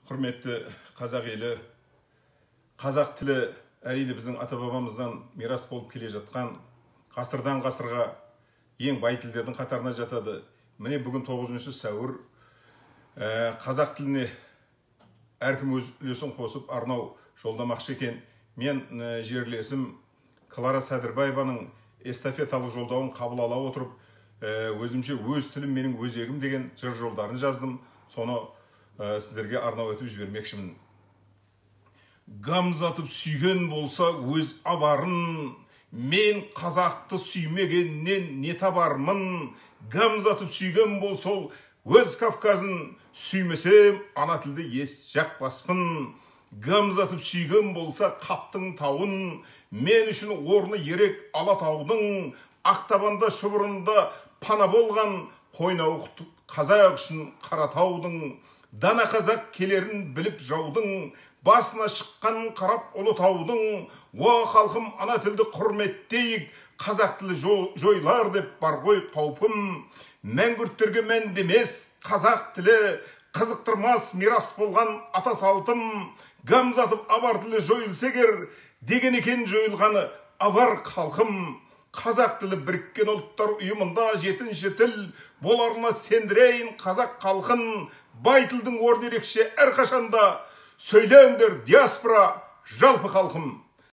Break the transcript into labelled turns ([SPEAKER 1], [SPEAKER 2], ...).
[SPEAKER 1] Құрметті қазақ елі, қазақ тілі әрине біздің ата-бабамыздан мирас болып келе жатқан ғасырдан ғасырға ең бай тілдердің қатарына жатады. Міне бүгін 9 сәуір қазақ тіліне әркім өз үлесін қосып арнау жолдамақшы екен. Мен жерлесім Клара Садырбаеваның эстафеталық жолдауын қабыл ала отырып, өзімше өз тілім менің өзегім деген жыр жолдарын жаздым. Соны сіздерге арнау етіп жібермекшімін. Гамзатып сүйген болса өз аварын, мен қазақты сүймегеннен не табармын? Гамзатып сүйген болса өз Кавказын, сүймесем ана тілді еш жақпаспын. Гамзатып сүйген болса қаптың тауын, мен үшін орны ерек Алатаудың, Ақтабанда шұбырында пана болған, Қойнауық қазақ үшін Қаратаудың. Дана қазақ келерін біліп жаудың, басына шыққан қарап Ұлытаудың. О халқым, ана тілді құрметтейік, қазақ тілі жойылар деп бар ғой қаупім. Мәңгүрттерге мәндемес қазақ тілі, қызықтырмас мирас болған ата салтым. Гамзатып абар тілі жойылса егер, деген екен жойылғаны абар халқым. Қазақ тілі біріккен ұлттар ұйымында 7-ші тіл боларына сендірейін қазақ халқын. Бай тілдің орны ерекше әрқашанда, сөйлеңдер диаспора жалпы халқым.